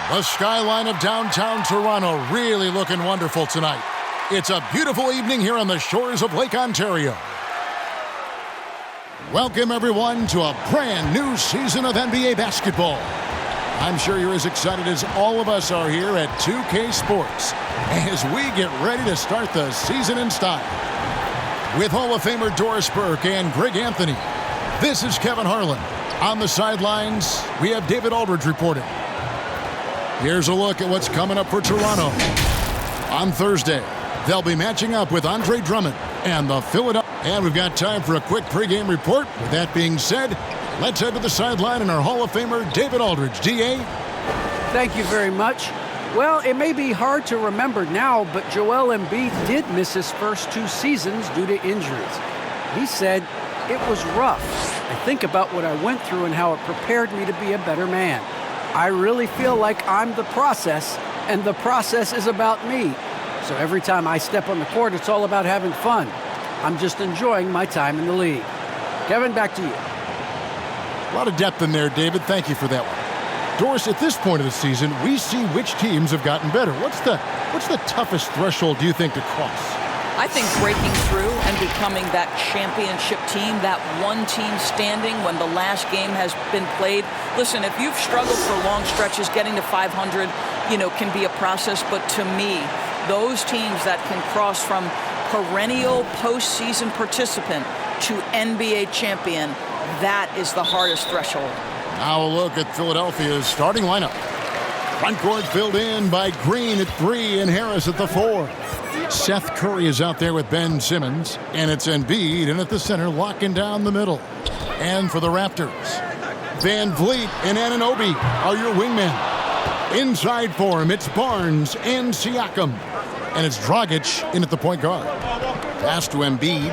The skyline of downtown Toronto really looking wonderful tonight. It's a beautiful evening here on the shores of Lake Ontario. Welcome, everyone, to a brand new season of NBA basketball. I'm sure you're as excited as all of us are here at 2K Sports as we get ready to start the season in style. With Hall of Famer Doris Burke and Greg Anthony, this is Kevin Harlan. On the sidelines, we have David Aldridge reporting. Here's a look at what's coming up for Toronto. On Thursday, they'll be matching up with Andre Drummond and the Philadelphia. And we've got time for a quick pregame report. With that being said, let's head to the sideline and our Hall of Famer, David Aldridge. D.A.? Thank you very much. Well, it may be hard to remember now, but Joel Embiid did miss his first 2 seasons due to injuries. He said, "It was rough. I think about what I went through and how it prepared me to be a better man. I really feel like I'm the process, and the process is about me. So every time I step on the court, it's all about having fun. I'm just enjoying my time in the league." Kevin, back to you. A lot of depth in there, David. Thank you for that one. Doris, at this point of the season, we see which teams have gotten better. What's the toughest threshold do you think to cross? I think breaking through and becoming that championship team, that one team standing when the last game has been played. Listen, if you've struggled for long stretches, getting to 500, can be a process. But to me, those teams that can cross from perennial postseason participant to NBA champion, that is the hardest threshold. Now a look at Philadelphia's starting lineup. Front court filled in by Green at 3 and Harris at the 4. Seth Curry is out there with Ben Simmons, and it's Embiid in at the center, locking down the middle. And for the Raptors, Van Vliet and Anunoby are your wingmen. Inside for him, it's Barnes and Siakam. And it's Dragic in at the point guard. Pass to Embiid.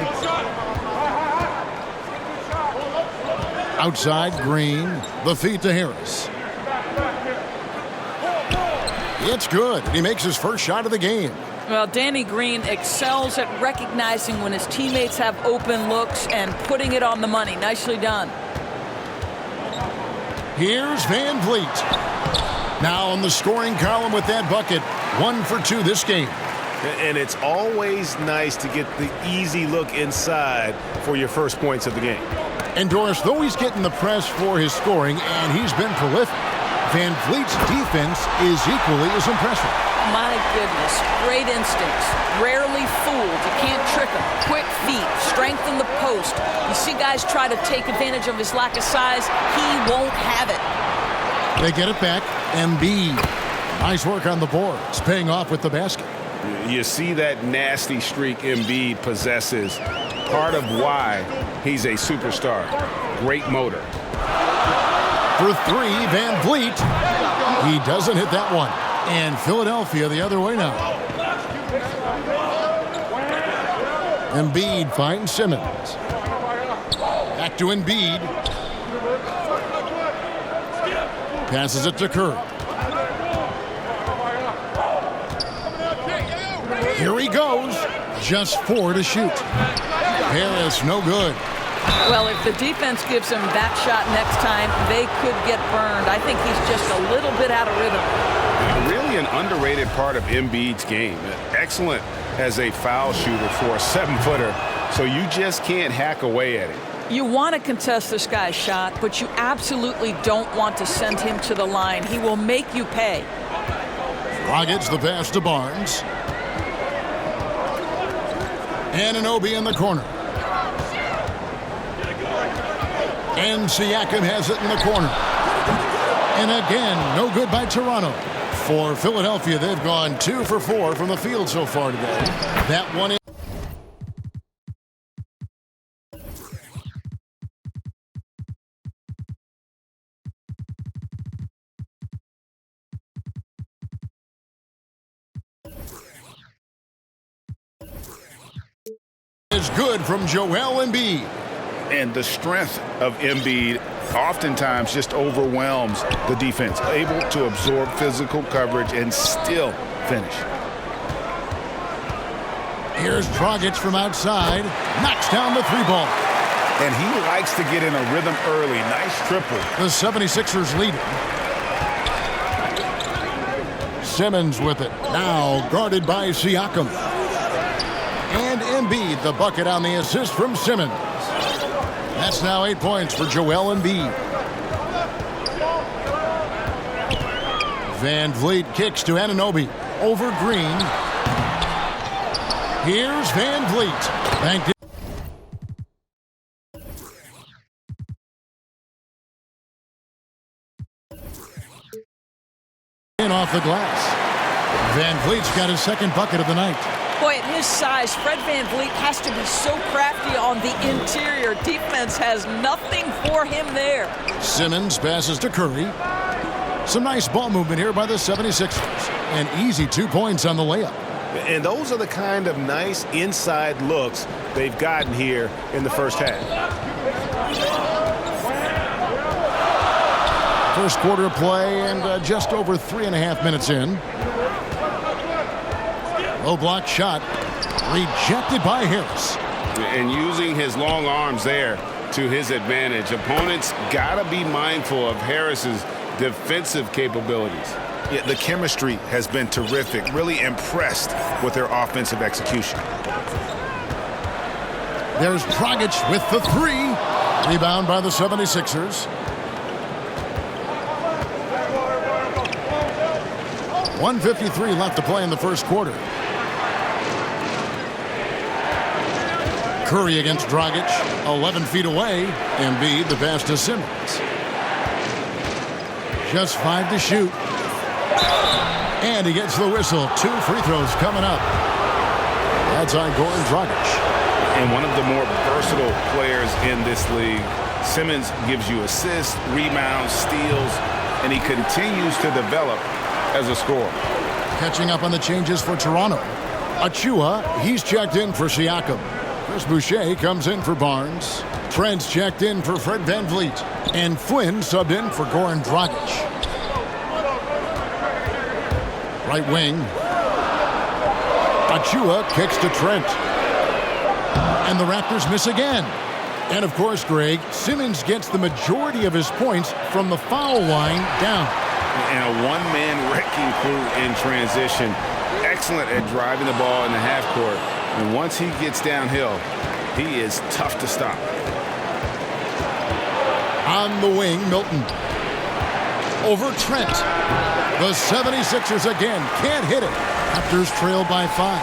Outside, Green. The feed to Harris. It's good. He makes his first shot of the game. Well, Danny Green excels at recognizing when his teammates have open looks and putting it on the money. Nicely done. Here's Van Vliet. Now on the scoring column with that bucket. 1 for 2 this game. And it's always nice to get the easy look inside for your first points of the game. And Doris, though he's getting the press for his scoring, and he's been prolific, Van Vliet's defense is equally as impressive. My goodness, great instincts. Rarely fooled. You can't trick him. Quick feet, strength in the post. You see guys try to take advantage of his lack of size. He won't have it. They get it back. Embiid. Nice work on the boards, paying off with the basket. You see that nasty streak Embiid possesses. Part of why he's a superstar. Great motor. For 3, Van Vliet. He doesn't hit that one. And Philadelphia the other way now. Embiid finds Simmons. Back to Embiid. Passes it to Curry. Here he goes. Just 4 to shoot. Harris, no good. Well, if the defense gives him that shot next time, they could get burned. I think he's just a little bit out of rhythm. Really an underrated part of Embiid's game. Excellent as a foul shooter for a 7-footer, so you just can't hack away at it. You want to contest this guy's shot, but you absolutely don't want to send him to the line. He will make you pay. Dragic the pass to Barnes. Anunoby in the corner. And Siakam has it in the corner. And again, no good by Toronto. For Philadelphia, they've gone 2 for 4 from the field so far today. That one is good from Joel Embiid. And the strength of Embiid oftentimes just overwhelms the defense, able to absorb physical coverage and still finish. Here's Dragic from outside, knocks down the 3-ball. And he likes to get in a rhythm early. Nice triple. The 76ers lead. Simmons with it. Now guarded by Siakam. And Embiid, the bucket on the assist from Simmons. That's now 8 points for Joel Embiid. Van Vliet kicks to Anunoby. Over Green. Here's Van Vliet. Banked in off the glass. Van Vliet's got his second bucket of the night. Boy, at his size, Fred Van Vliet has to be so crafty on the interior. Defense has nothing for him there. Simmons passes to Curry. Some nice ball movement here by the 76ers. An easy 2 points on the layup. And those are the kind of nice inside looks they've gotten here in the first half. First quarter of play and just over 3.5 minutes in. Low block shot. Rejected by Harris. And using his long arms there to his advantage. Opponents got to be mindful of Harris's defensive capabilities. Yeah, the chemistry has been terrific. Really impressed with their offensive execution. There's Dragic with the three. Rebound by the 76ers. 1:53 left to play in the first quarter. Curry against Dragic, 11 feet away. Embiid, the pass to Simmons. Just 5 to shoot. And he gets the whistle. 2 free throws coming up. That's on Goran Dragic. And one of the more versatile players in this league. Simmons gives you assists, rebounds, steals, and he continues to develop as a scorer. Catching up on the changes for Toronto. Achua, he's checked in for Siakam. Chris Boucher comes in for Barnes. Trent's checked in for Fred Van Vliet. And Flynn subbed in for Goran Dragic. Right wing. Achua kicks to Trent. And the Raptors miss again. And of course, Greg, Simmons gets the majority of his points from the foul line down. And a one-man wrecking crew in transition. Excellent at driving the ball in the half court. And once he gets downhill, he is tough to stop. On the wing, Milton. Over Trent. The 76ers again can't hit it. Raptors trail by 5.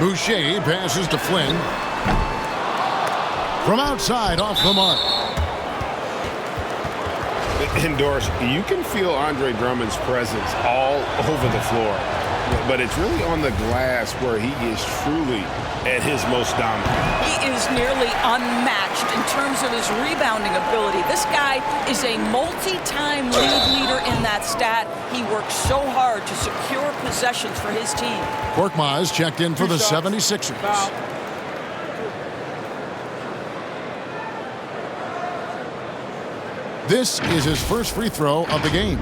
Boucher passes to Flynn. From outside, off the mark. Indoors, you can feel Andre Drummond's presence all over the floor. But it's really on the glass where he is truly at his most dominant. He is nearly unmatched in terms of his rebounding ability. This guy is a multi-time leader in that stat. He works so hard to secure possessions for his team. Korkmaz checked in for the 76ers. This is his first free throw of the game.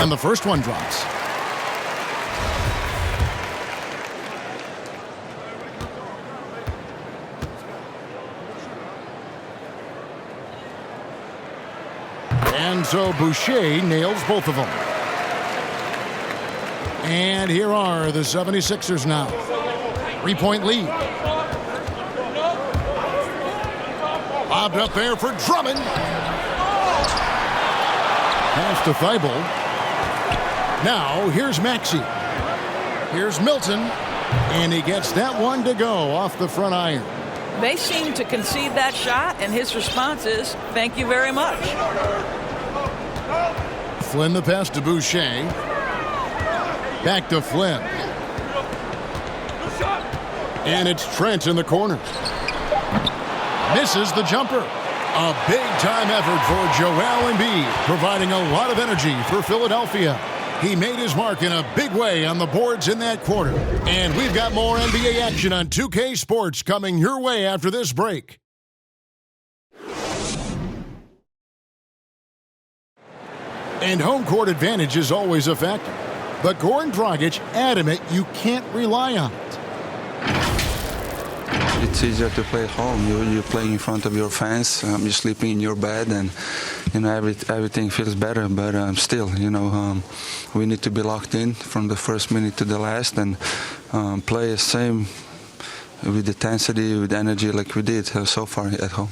And the first one drops. And so Boucher nails both of them. And here are the 76ers now. 3-point lead. Lobbed up there for Drummond. Pass to Thibault. Now, here's Maxey. Here's Milton. And he gets that one to go off the front iron. They seem to concede that shot, and his response is, thank you very much. Flynn the pass to Boucher. Back to Flynn. And it's Trent in the corner. Misses the jumper. A big-time effort for Joel Embiid, providing a lot of energy for Philadelphia. He made his mark in a big way on the boards in that quarter. And we've got more NBA action on 2K Sports coming your way after this break. And home court advantage is always a factor. But Goran Dragic adamant you can't rely on it. It's easier to play at home. You play in front of your fans. You're sleeping in your bed, and everything feels better. But still, we need to be locked in from the first minute to the last, and play the same with intensity, with energy, like we did so far at home.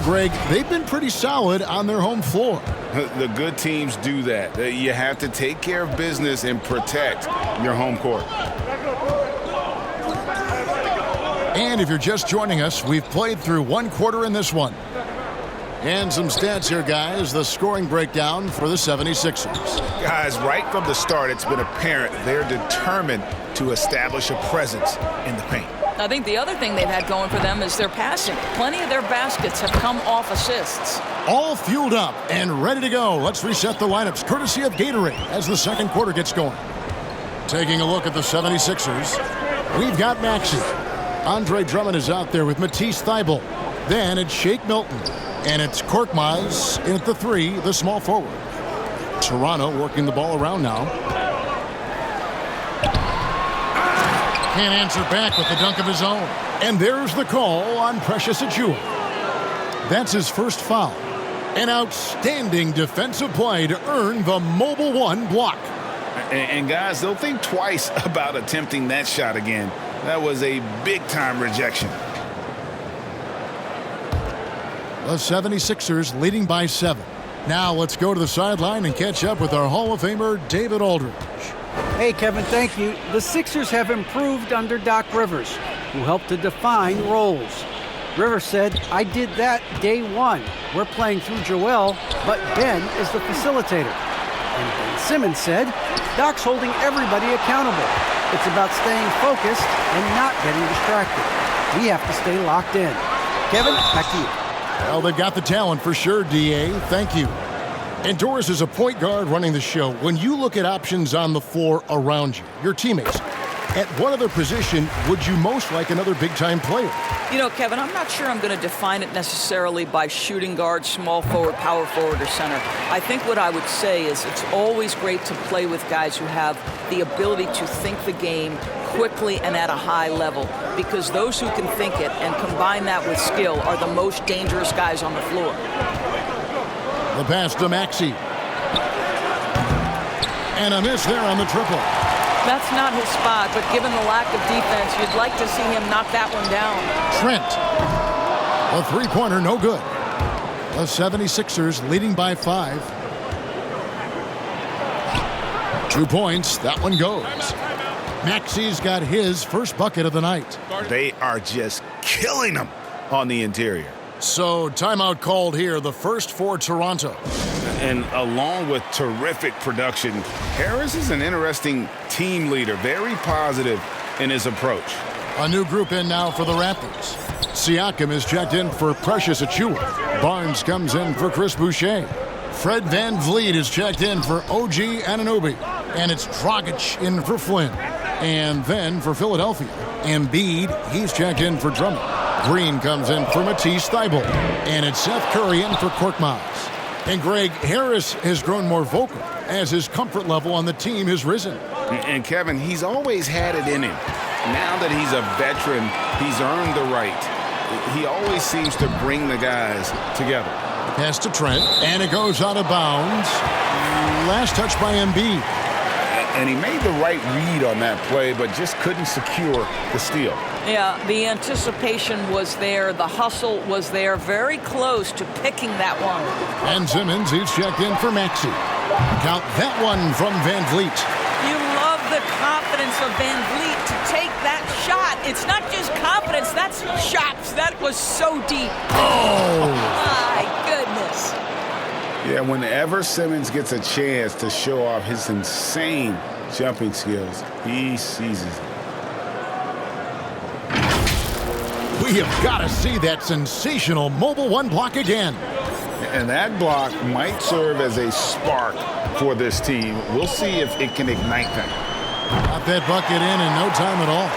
Greg, they've been pretty solid on their home floor. The good teams do that. You have to take care of business and protect your home court. And if you're just joining us, we've played through one quarter in this one. And some stats here, guys. The scoring breakdown for the 76ers. Guys, right from the start, it's been apparent they're determined to establish a presence in the paint. I think the other thing they've had going for them is their passing. Plenty of their baskets have come off assists. All fueled up and ready to go. Let's reset the lineups, courtesy of Gatorade, as the second quarter gets going. Taking a look at the 76ers, we've got Maxey. Andre Drummond is out there with Matisse Thybulle. Then it's Shake Milton. And it's Korkmaz in at the 3, the small forward. Toronto working the ball around now. Can't answer back with the dunk of his own. And there's the call on Precious Achiuwa. That's his first foul. An outstanding defensive play to earn the Mobile One block. And guys, they'll think twice about attempting that shot again. That was a big-time rejection. The 76ers leading by 7. Now let's go to the sideline and catch up with our Hall of Famer, David Aldridge. Hey, Kevin, thank you. The Sixers have improved under Doc Rivers, who helped to define roles. Rivers said, I did that day one. We're playing through Joel, but Ben is the facilitator. And Ben Simmons said, Doc's holding everybody accountable. It's about staying focused and not getting distracted. We have to stay locked in. Kevin, back to you. Well, they've got the talent for sure, D.A. Thank you. And Doris is a point guard running the show. When you look at options on the floor around you, your teammates, at what other position would you most like another big-time player? Kevin, I'm not sure I'm going to define it necessarily by shooting guard, small forward, power forward, or center. I think what I would say is it's always great to play with guys who have the ability to think the game quickly and at a high level, because those who can think it and combine that with skill are the most dangerous guys on the floor. The pass to Maxey. And a miss there on the triple. That's not his spot, but given the lack of defense, you'd like to see him knock that one down. Trent. A three-pointer, no good. The 76ers leading by 5. 2 points. That one goes. Maxey's got his first bucket of the night. They are just killing them on the interior. So timeout called here, the first for Toronto. And along with terrific production, Harris is an interesting team leader, very positive in his approach. A new group in now for the Raptors. Siakam is checked in for Precious Achiuwa. Barnes comes in for Chris Boucher. Fred VanVleet is checked in for OG Anunoby. And it's Dragic in for Flynn. And then for Philadelphia, Embiid, he's checked in for Drummond. Green comes in for Matisse Thybulle. And it's Seth Curry in for Korkmaz. And Greg, Harris has grown more vocal as his comfort level on the team has risen. And Kevin, he's always had it in him. Now that he's a veteran, he's earned the right. He always seems to bring the guys together. Pass to Trent, and it goes out of bounds. Last touch by Embiid. And he made the right read on that play, but just couldn't secure the steal. Yeah, the anticipation was there. The hustle was there. Very close to picking that one. And Simmons, he's checked in for Maxey. Count that one from VanVleet. You love the confidence of VanVleet to take that shot. It's not just confidence, that's shots. That was so deep. Oh! My goodness. Yeah, whenever Simmons gets a chance to show off his insane jumping skills, he seizes it. We have got to see that sensational Mobile One block again. And that block might serve as a spark for this team. We'll see if it can ignite them. Got that bucket in no time at all.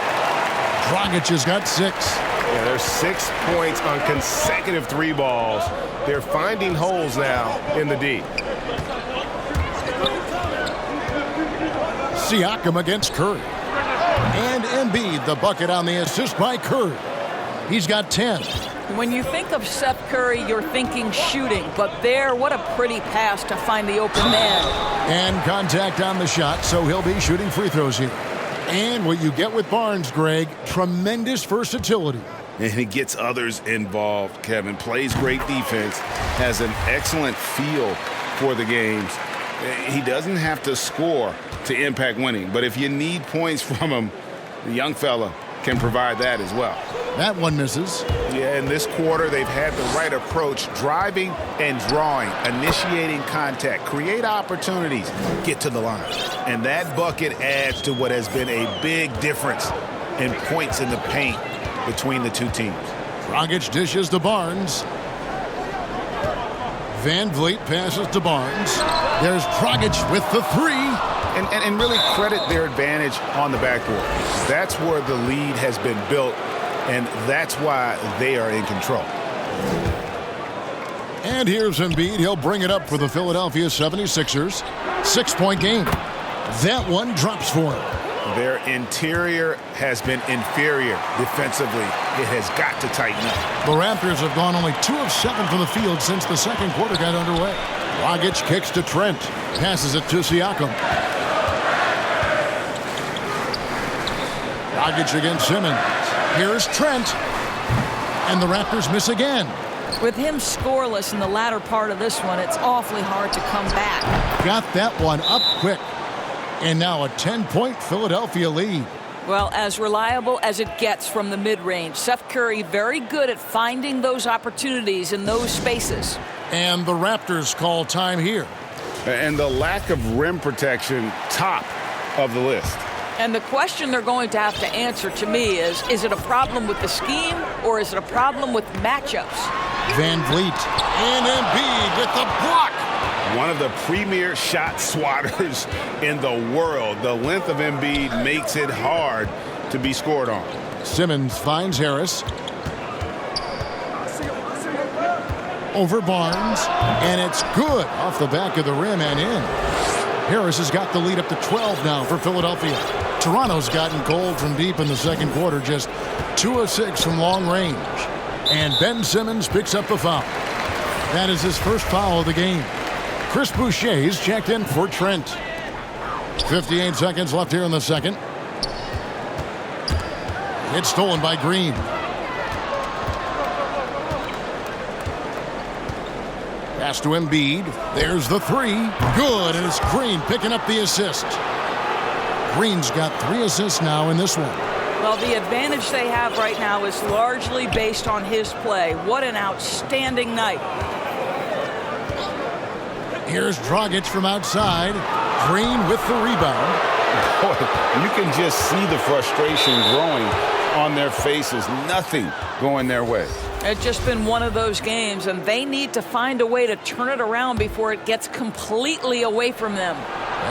Dragic has got 6. Yeah, there's 6 points on consecutive 3 balls. They're finding holes now in the D. Siakam against Curry. And Embiid, the bucket on the assist by Curry. He's got 10. When you think of Seth Curry, you're thinking shooting. But there, what a pretty pass to find the open man. And contact on the shot, so he'll be shooting free throws here. And what you get with Barnes, Greg, tremendous versatility. And he gets others involved, Kevin. Plays great defense, has an excellent feel for the games. He doesn't have to score to impact winning, but if you need points from him, the young fella can provide that as well. That one misses. Yeah, in this quarter, they've had the right approach, driving and drawing, initiating contact, create opportunities, get to the line. And that bucket adds to what has been a big difference in points in the paint between the two teams. Dragic dishes to Barnes. Van Vliet passes to Barnes. There's Dragic with the 3. And really credit their advantage on the backboard. That's where the lead has been built, and that's why they are in control. And here's Embiid. He'll bring it up for the Philadelphia 76ers. 6-point game. That one drops for him. Their interior has been inferior defensively. It has got to tighten up. The Raptors have gone only 2 of 7 from the field since the second quarter got underway. Dragic kicks to Trent. Passes it to Siakam. Dragic against Simmons. Here's Trent. And the Raptors miss again. With him scoreless in the latter part of this one, it's awfully hard to come back. Got that one up quick. And now a 10-point Philadelphia lead. Well, as reliable as it gets from the mid-range. Seth Curry very good at finding those opportunities in those spaces. And the Raptors call time here. And the lack of rim protection, top of the list. And the question they're going to have to answer to me is it a problem with the scheme or is it a problem with matchups? Van Vliet and Embiid with the block. One of the premier shot swatters in the world. The length of Embiid makes it hard to be scored on. Simmons finds Harris. Over Barnes. And it's good off the back of the rim and in. Harris has got the lead up to 12 now for Philadelphia. Toronto's gotten cold from deep in the second quarter, just 2 of 6 from long range. And Ben Simmons picks up the foul. That is his first foul of the game. Chris Boucher's checked in for Trent. 58 seconds left here in the second. It's stolen by Green. Pass to Embiid. There's the 3. Good, and it's Green picking up the assist. Green's got 3 assists now in this one. Well, the advantage they have right now is largely based on his play. What an outstanding night. Here's Dragic from outside. Green with the rebound. Boy, you can just see the frustration growing on their faces. Nothing going their way. It's just been one of those games, and they need to find a way to turn it around before it gets completely away from them.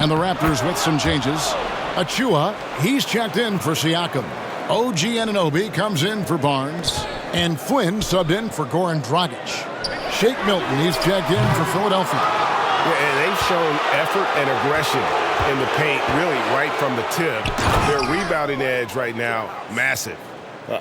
And the Raptors with some changes. Achua, he's checked in for Siakam. OG Anunoby comes in for Barnes. And Flynn subbed in for Goran Dragic. Shake Milton, he's checked in for Philadelphia. Yeah, and they've shown effort and aggression in the paint, really right from the tip. Their rebounding edge right now, massive.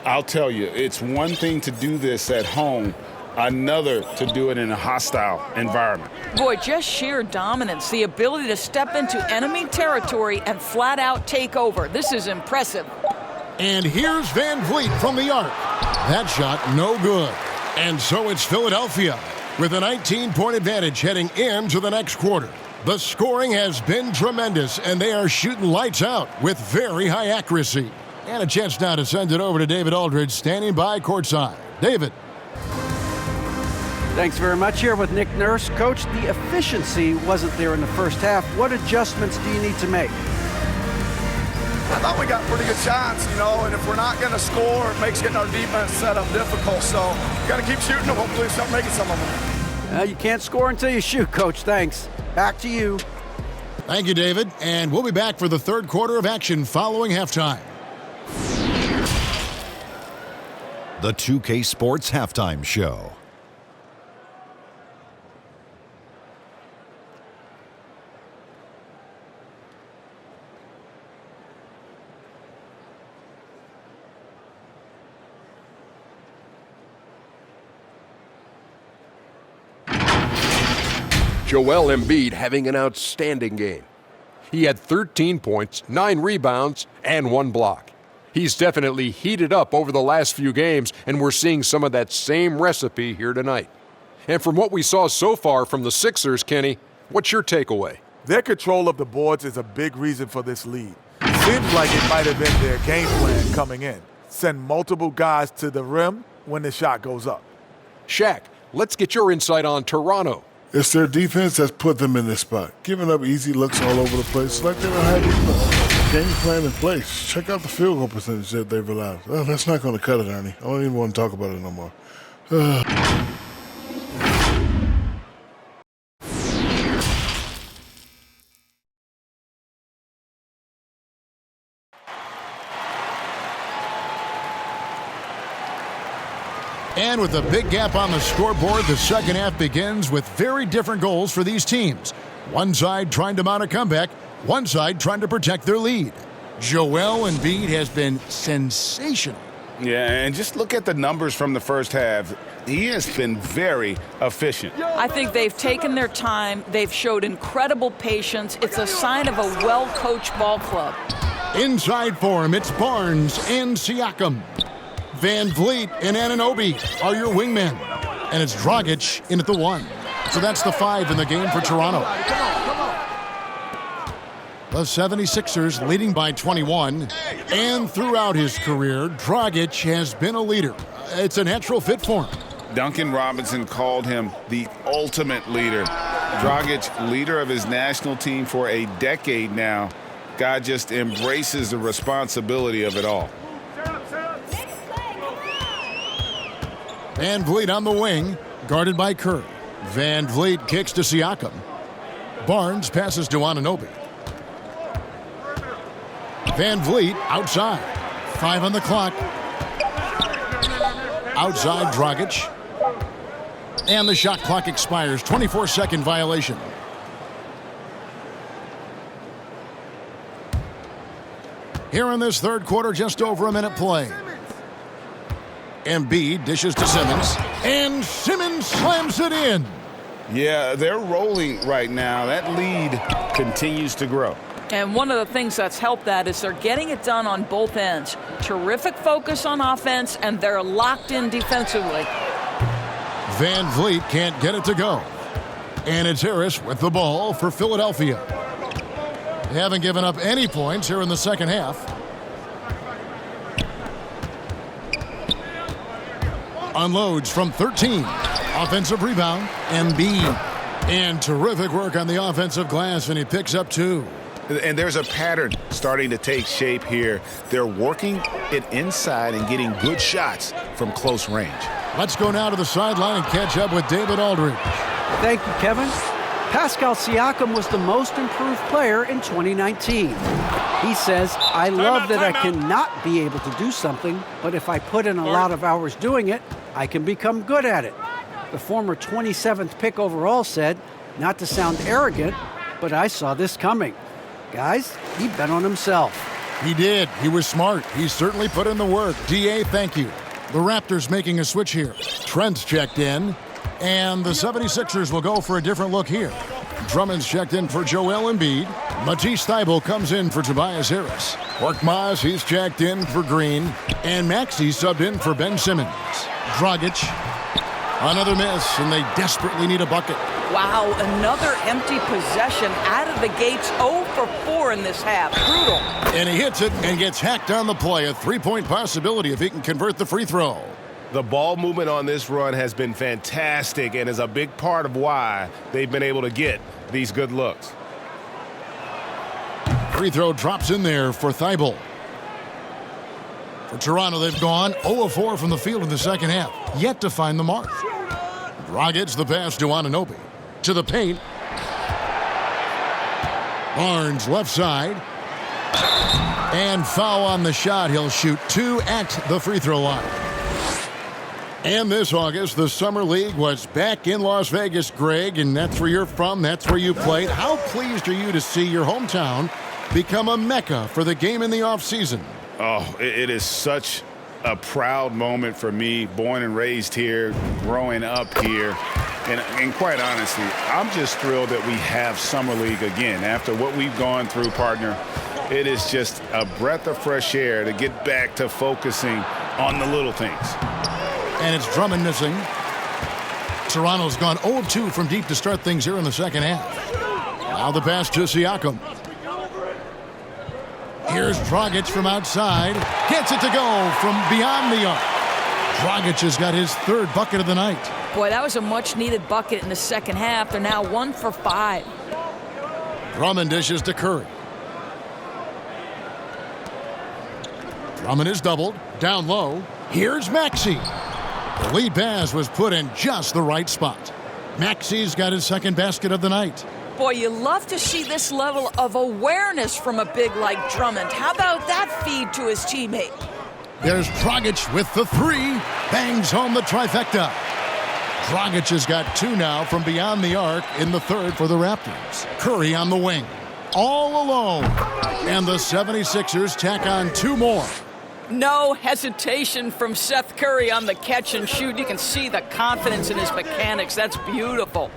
I'll tell you, it's one thing to do this at home, another to do it in a hostile environment. Boy, just sheer dominance, the ability to step into enemy territory and flat out take over. This is impressive. And here's Van Vliet from the arc. That shot no good. And so it's Philadelphia with a 19-point advantage heading into the next quarter. The scoring has been tremendous, and they are shooting lights out with very high accuracy. And a chance now to send it over to David Aldridge, standing by courtside. David. Thanks very much. Here with Nick Nurse. Coach, the efficiency wasn't there in the first half. What adjustments do you need to make? I thought we got pretty good shots, and if we're not going to score, it makes getting our defense set up difficult. So got to keep shooting and hopefully start making some of them. You can't score until you shoot, Coach. Thanks. Back to you. Thank you, David. And we'll be back for the third quarter of action following halftime. the 2K Sports Halftime Show. Joel Embiid having an outstanding game. He had 13 points, 9 rebounds, and 1 block. He's definitely heated up over the last few games, and we're seeing some of that same recipe here tonight. And from what we saw so far from the Sixers, Kenny, what's your takeaway? Their control of the boards is a big reason for this lead. Seems like it might have been their game plan coming in. Send multiple guys to the rim when the shot goes up. Shaq, let's get your insight on Toronto. It's their defense that's put them in this spot, giving up easy looks all over the place. It's like they don't have any game plan in place. Check out the field goal percentage that they've allowed. Oh, that's not going to cut it, Ernie. I don't even want to talk about it no more. And with a big gap on the scoreboard, the second half begins with very different goals for these teams. One side trying to mount a comeback, one side trying to protect their lead. Joel Embiid has been sensational. Yeah, and just look at the numbers from the first half. He has been very efficient. I think they've taken their time. They've showed incredible patience. It's a sign of a well-coached ball club. Inside for him, it's Barnes and Siakam. Van Vliet and Anunoby are your wingmen. And it's Dragic in at the 1. So that's the 5 in the game for Toronto. The 76ers leading by 21. And throughout his career, Dragic has been a leader. It's a natural fit for him. Duncan Robinson called him the ultimate leader. Dragic, leader of his national team for a decade now. God just embraces the responsibility of it all. Van Vliet on the wing, guarded by Curry. Van Vliet kicks to Siakam. Barnes passes to Anunoby. Van Vliet outside. 5 on the clock. Outside Dragic. And the shot clock expires. 24-second violation. Here in this third quarter, just over a minute play. Embiid dishes to Simmons, and Simmons slams it in. Yeah, they're rolling right now. That lead continues to grow. And one of the things that's helped that is they're getting it done on both ends. Terrific focus on offense, and they're locked in defensively. Van Vliet can't get it to go. And it's Harris with the ball for Philadelphia. They haven't given up any points here in the second half. Unloads from 13. Offensive rebound, Embiid. And terrific work on the offensive glass, and he picks up 2. And there's a pattern starting to take shape here. They're working it inside and getting good shots from close range. Let's go now to the sideline and catch up with David Aldridge. Thank you, Kevin. Pascal Siakam was the most improved player in 2019. He says, I love that I cannot be able to do something, but if I put in a lot of hours doing it, I can become good at it. The former 27th pick overall said, not to sound arrogant, but I saw this coming. Guys, he bet on himself. He did. He was smart. He certainly put in the work. DA, thank you. The Raptors making a switch here. Trent's checked in, and the 76ers will go for a different look here. Drummond's checked in for Joel Embiid. Matisse Thybulle comes in for Tobias Harris. Korkmaz, he's checked in for Green. And Maxey subbed in for Ben Simmons. Dragic, another miss, and they desperately need a bucket. Wow, another empty possession out of the gates. 0 for 4 in this half. Brutal. And he hits it and gets hacked on the play. A three-point possibility if he can convert the free throw. The ball movement on this run has been fantastic and is a big part of why they've been able to get these good looks. Free throw drops in there for Thybulle. For Toronto, they've gone 0-4 from the field in the second half, yet to find the mark. Dragic, the pass to Anunoby. To the paint. Barnes, left side. And foul on the shot. He'll shoot 2 at the free throw line. And this August, the Summer League was back in Las Vegas, Greg, and that's where you're from, that's where you played. How pleased are you to see your hometown become a mecca for the game in the offseason? Oh, it is such a proud moment for me, born and raised here, growing up here. And quite honestly, I'm just thrilled that we have Summer League again. After what we've gone through, partner, it is just a breath of fresh air to get back to focusing on the little things. And it's Drummond missing. Toronto's gone 0-2 from deep to start things here in the second half. Now the pass to Siakam. Here's Dragic from outside. Gets it to go from beyond the arc. Dragic has got his third bucket of the night. Boy, that was a much-needed bucket in the second half. They're now 1 for 5. Drummond dishes to Curry. Drummond is doubled. Down low. Here's Maxey. The lead pass was put in just the right spot. Maxey's got his second basket of the night. Boy, you love to see this level of awareness from a big like Drummond. How about that feed to his teammate? There's Dragic with the three. Bangs home the trifecta. Dragic has got 2 now from beyond the arc in the third for the Raptors. Curry on the wing. All alone. And the 76ers tack on 2 more. No hesitation from Seth Curry on the catch and shoot. You can see the confidence in his mechanics. That's beautiful.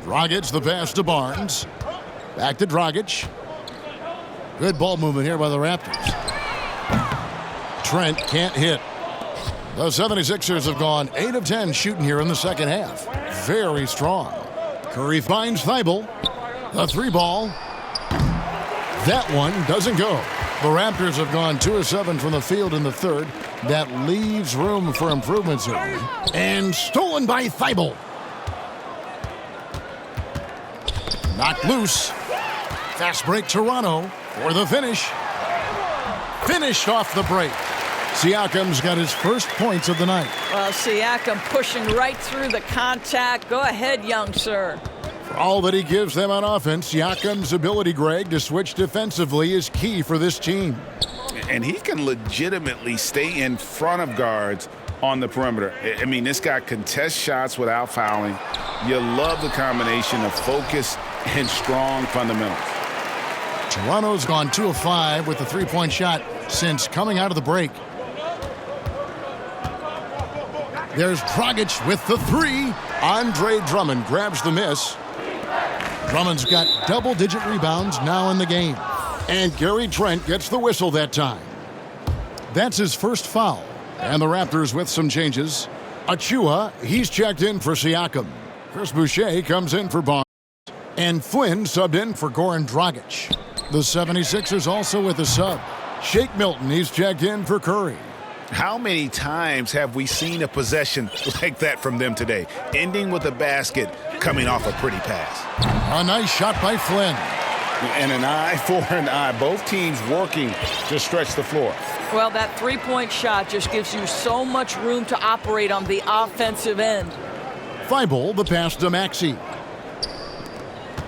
Dragic, the pass to Barnes. Back to Dragic. Good ball movement here by the Raptors. Trent can't hit. The 76ers have gone 8 of 10 shooting here in the second half. Very strong. Curry finds Thibault. The 3 ball. That one doesn't go. The Raptors have gone 2 of 7 from the field in the third. That leaves room for improvements here. And stolen by Thibault. Knocked loose. Fast break Toronto for the finish. Finished off the break. Siakam's got his first points of the night. Well, Siakam pushing right through the contact. Go ahead, young sir. For all that he gives them on offense, Siakam's ability, Greg, to switch defensively is key for this team. And he can legitimately stay in front of guards on the perimeter. I mean, this guy contests shots without fouling. You love the combination of focus and strong fundamentals. Toronto's gone 2 of 5 with the 3-point shot since coming out of the break. There's Dragic with the 3. Andre Drummond grabs the miss. Drummond's got double-digit rebounds now in the game. And Gary Trent gets the whistle that time. That's his first foul. And the Raptors with some changes. Achua, he's checked in for Siakam. Chris Boucher comes in for Barnes. And Flynn subbed in for Goran Dragic. The 76ers also with a sub. Shake Milton, he's checked in for Curry. How many times have we seen a possession like that from them today, ending with a basket coming off a pretty pass? A nice shot by Flynn. And an eye for an eye. Both teams working to stretch the floor. Well, that 3-point shot just gives you so much room to operate on the offensive end. Thibault, the pass to Maxey.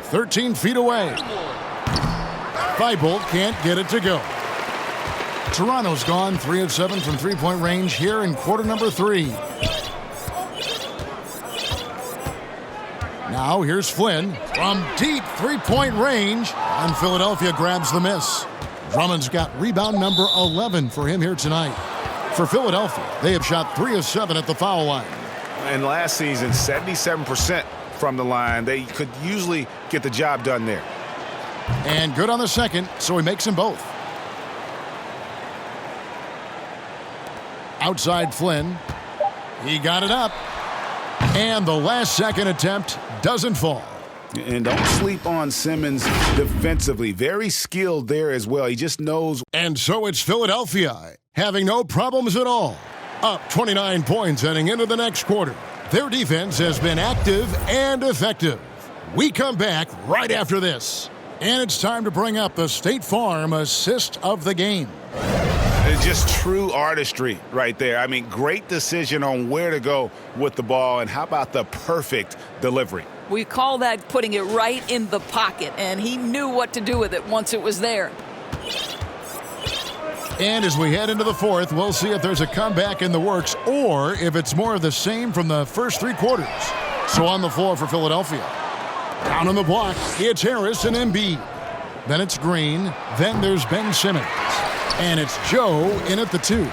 13 feet away. Thibault can't get it to go. Toronto's gone 3 of 7 from 3-point range here in quarter number 3. Now here's Flynn from deep 3-point range, and Philadelphia grabs the miss. Drummond's got rebound number 11 for him here tonight. For Philadelphia, they have shot 3 of 7 at the foul line. And last season, 77% from the line. They could usually get the job done there. And good on the second, so he makes them both. Outside Flynn. He got it up. And the last second attempt doesn't fall. And don't sleep on Simmons defensively. Very skilled there as well. He just knows. And so it's Philadelphia having no problems at all. Up 29 points heading into the next quarter. Their defense has been active and effective. We come back right after this. And it's time to bring up the State Farm assist of the game. It's just true artistry right there. I mean, great decision on where to go with the ball, and how about the perfect delivery? We call that putting it right in the pocket, and he knew what to do with it once it was there. And as we head into the fourth, we'll see if there's a comeback in the works or if it's more of the same from the first 3 quarters. So on the floor for Philadelphia. Down on the block, it's Harris and Embiid. Then it's Green. Then there's Ben Simmons. And it's Joe in at the 2.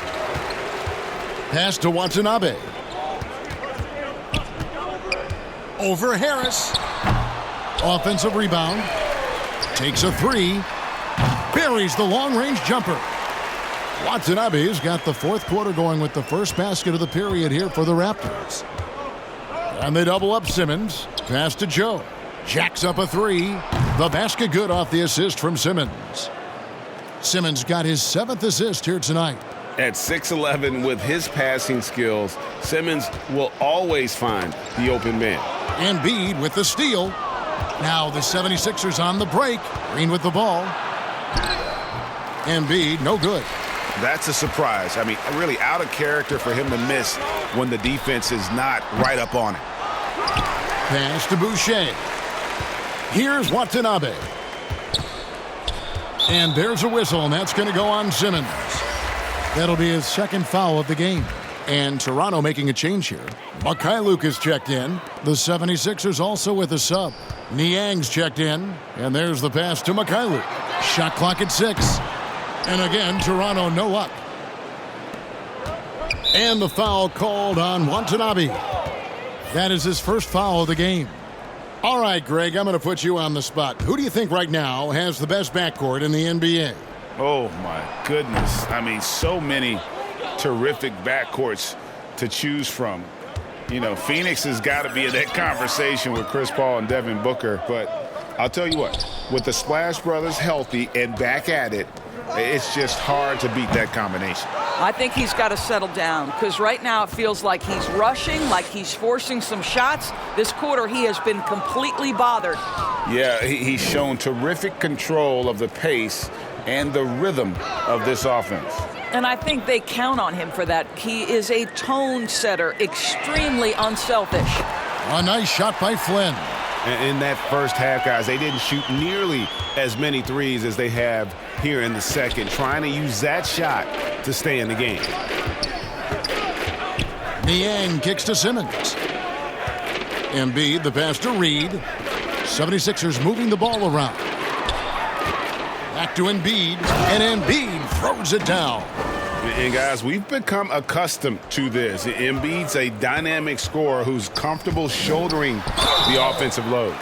Pass to Watanabe. Over Harris. Offensive rebound. Takes a 3. Buries the long-range jumper. Watanabe's got the fourth quarter going with the first basket of the period here for the Raptors. And they double up Simmons. Pass to Joe. Jacks up a 3. The basket good off the assist from Simmons. Simmons got his 7th assist here tonight. At 6'11", with his passing skills, Simmons will always find the open man. Embiid with the steal. Now the 76ers on the break. Green with the ball. Embiid, no good. That's a surprise. I mean, really out of character for him to miss when the defense is not right up on it. Pass to Boucher. Here's Watanabe. And there's a whistle, and that's going to go on Simmons. That'll be his 2nd foul of the game. And Toronto making a change here. Mikhailuk is checked in. The 76ers also with a sub. Niang's checked in. And there's the pass to Mikhailuk. Shot clock at 6. And again, Toronto no luck. And the foul called on Watanabe. That is his first foul of the game. All right, Greg, I'm going to put you on the spot. Who do you think right now has the best backcourt in the NBA? Oh, my goodness. I mean, so many terrific backcourts to choose from. You know, Phoenix has got to be in that conversation with Chris Paul and Devin Booker. But I'll tell you what, with the Splash Brothers healthy and back at it, it's just hard to beat that combination. I think he's got to settle down because right now it feels like he's rushing, like he's forcing some shots. This quarter he has been completely bothered. Yeah, he's shown terrific control of the pace and the rhythm of this offense. And I think they count on him for that. He is a tone setter, extremely unselfish. A nice shot by Flynn. In that first half, guys, they didn't shoot nearly as many threes as they have here in the second, trying to use that shot to stay in the game. Niang kicks to Simmons. Embiid, the pass to Reed. 76ers moving the ball around. Back to Embiid, and Embiid throws it down. And guys, we've become accustomed to this. Embiid's a dynamic scorer who's comfortable shouldering the offensive load.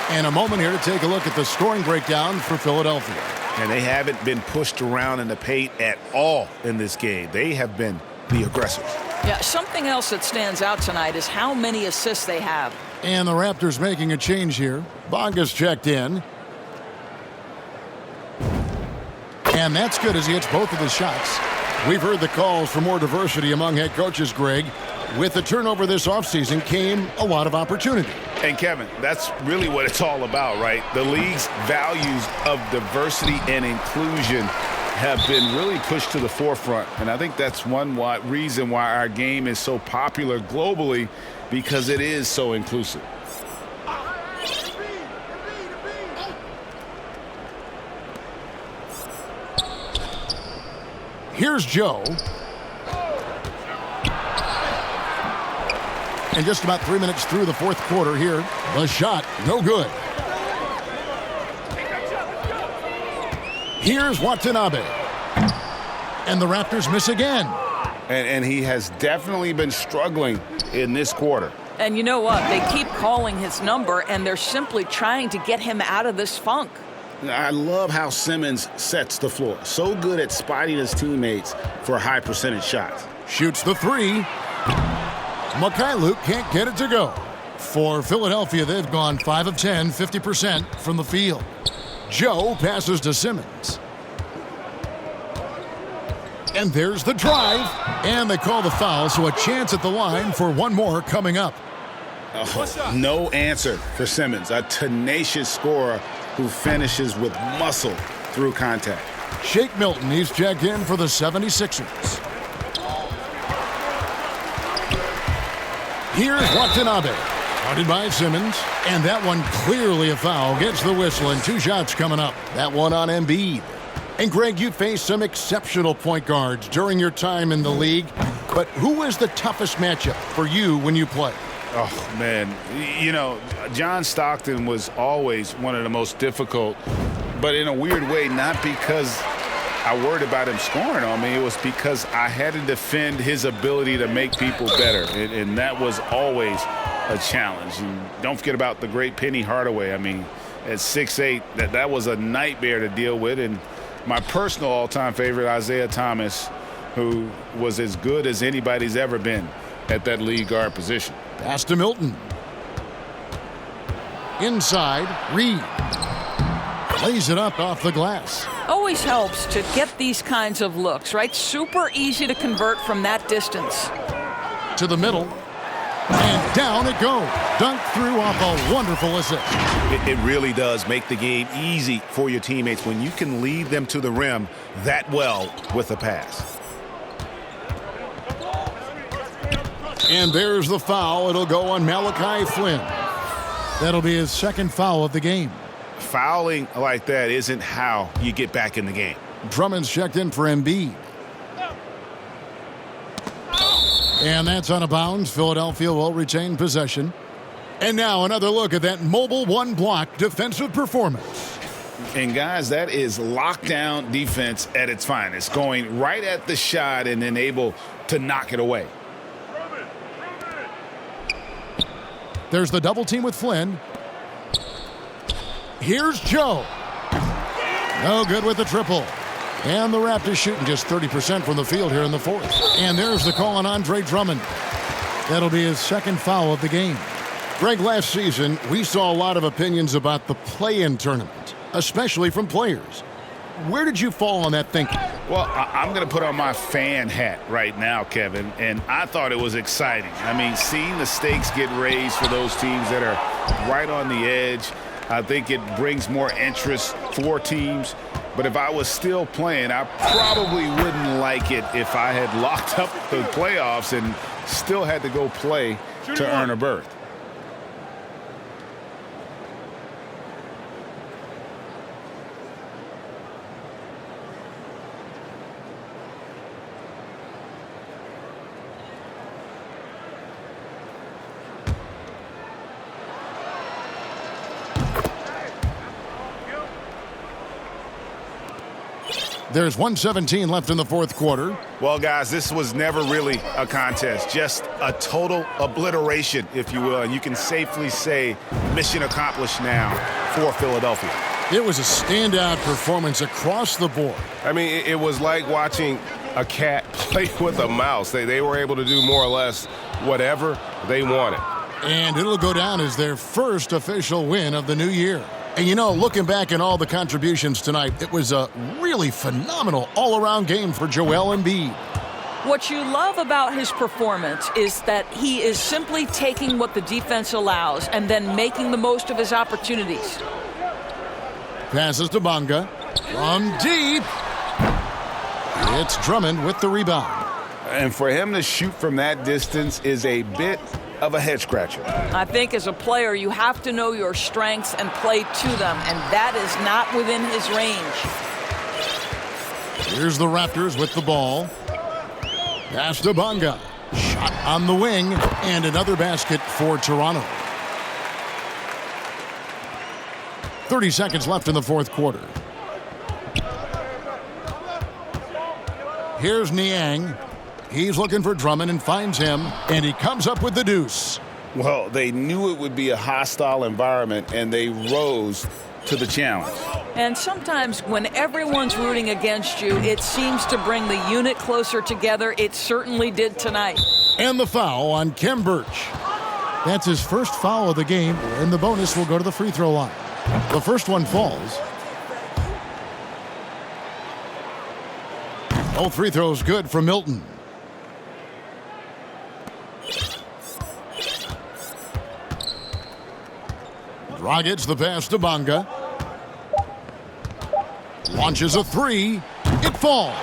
And a moment here to take a look at the scoring breakdown for Philadelphia. And they haven't been pushed around in the paint at all in this game. They have been the aggressors. Yeah, something else that stands out tonight is how many assists they have. And the Raptors making a change here. Bonga's checked in. And that's good as he hits both of his shots. We've heard the calls for more diversity among head coaches, Greg. With the turnover this offseason came a lot of opportunity. And Kevin, that's really what it's all about, right? The league's values of diversity and inclusion have been really pushed to the forefront. And I think that's one reason why our game is so popular globally, because it is so inclusive. Here's Joe. And just about 3 minutes through the fourth quarter here. The shot, no good. Here's Watanabe. And the Raptors miss again. And he has definitely been struggling in this quarter. And you know what? They keep calling his number, and they're simply trying to get him out of this funk. I love how Simmons sets the floor. So good at spotting his teammates for high percentage shots. Shoots the 3. Mikhailuk can't get it to go. For Philadelphia, they've gone 5 of 10, 50% from the field. Joe passes to Simmons. And there's the drive. And they call the foul, so a chance at the line for one more coming up. Oh, no answer for Simmons, a tenacious scorer who finishes with muscle through contact. Shake Milton, he's checked in for the 76ers. Here's Watanabe. Guarded by Simmons. And that one clearly a foul. Gets the whistle, and 2 shots coming up. That one on Embiid. And Greg, you faced some exceptional point guards during your time in the league, but who was the toughest matchup for you when you played? Oh, man. You know, John Stockton was always one of the most difficult, but in a weird way, not because I worried about him scoring on me. It was because I had to defend his ability to make people better, and that was always a challenge. And don't forget about the great Penny Hardaway. I mean, at 6'8", that was a nightmare to deal with. And my personal all-time favorite, Isaiah Thomas, who was as good as anybody's ever been at that lead guard position. Pass to Milton. Inside, Reed. Lays it up off the glass. Always helps to get these kinds of looks, right? Super easy to convert from that distance. To the middle. And down it goes. Dunked through off a wonderful assist. It really does make the game easy for your teammates when you can lead them to the rim that well with a pass. And there's the foul. It'll go on Malachi Flynn. That'll be his second foul of the game. Fouling like that isn't how you get back in the game. Drummond's checked in for Embiid. And that's out of bounds. Philadelphia will retain possession. And now another look at that mobile one-block defensive performance. And, guys, that is lockdown defense at its finest, going right at the shot and then able to knock it away. There's the double team with Flynn. Here's Joe. No good with the triple. And the Raptors shooting just 30% from the field here in the fourth. And there's the call on Andre Drummond. That'll be his second foul of the game. Greg, last season, we saw a lot of opinions about the play-in tournament, especially from players. Where did you fall on that thinking? Well, I'm going to put on my fan hat right now, Kevin, and I thought it was exciting. I mean, seeing the stakes get raised for those teams that are right on the edge, I think it brings more interest for teams. But if I was still playing, I probably wouldn't like it if I had locked up the playoffs and still had to go play to earn a berth. There's 1:17 left in the fourth quarter. Well, guys, this was never really a contest, just a total obliteration, if you will. And you can safely say mission accomplished now for Philadelphia. It was a standout performance across the board. I mean, it was like watching a cat play with a mouse. They were able to do more or less whatever they wanted. And it'll go down as their first official win of the new year. And, you know, looking back at all the contributions tonight, it was a really phenomenal all-around game for Joel Embiid. What you love about his performance is that he is simply taking what the defense allows and then making the most of his opportunities. Passes to Bonga. From deep. It's Drummond with the rebound. And for him to shoot from that distance is a bit of a head-scratcher. I think as a player, you have to know your strengths and play to them, and that is not within his range. Here's the Raptors with the ball. Pass to Bonga. Shot on the wing, and another basket for Toronto. 30 seconds left in the fourth quarter. Here's Niang. He's looking for Drummond and finds him, and he comes up with the deuce. Well, they knew it would be a hostile environment, and they rose to the challenge. And sometimes when everyone's rooting against you, it seems to bring the unit closer together. It certainly did tonight. And the foul on Khem Birch. That's his first foul of the game, and the bonus will go to the free throw line. The first one falls. Both free throws good for Milton. Dragic the pass to Bonga. Launches a three. It falls.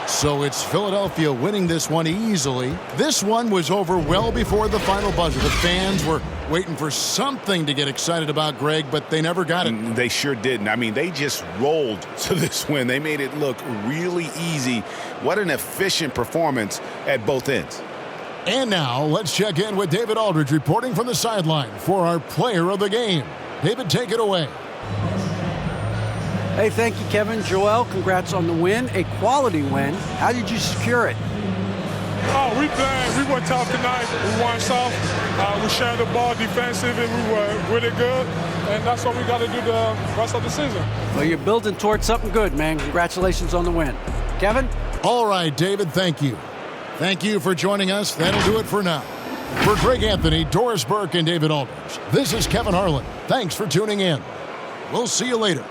So it's Philadelphia winning this one easily. This one was over well before the final buzzer. The fans were waiting for something to get excited about, Greg, but they never got it. They sure didn't. I mean, they just rolled to this win. They made it look really easy. What an efficient performance at both ends. And now let's check in with David Aldridge reporting from the sideline for our player of the game. David, take it away. Hey, thank you, Kevin. Joel, congrats on the win, a quality win. How did you secure it? Oh, we were tough tonight. We won soft. We shared the ball defensively. We were really good, and that's what we got to do the rest of the season. Well, you're building towards something good, man. Congratulations on the win. Kevin? All right, David, thank you. Thank you for joining us. That'll do it for now. For Greg Anthony, Doris Burke, and David Aldridge, this is Kevin Harlan. Thanks for tuning in. We'll see you later.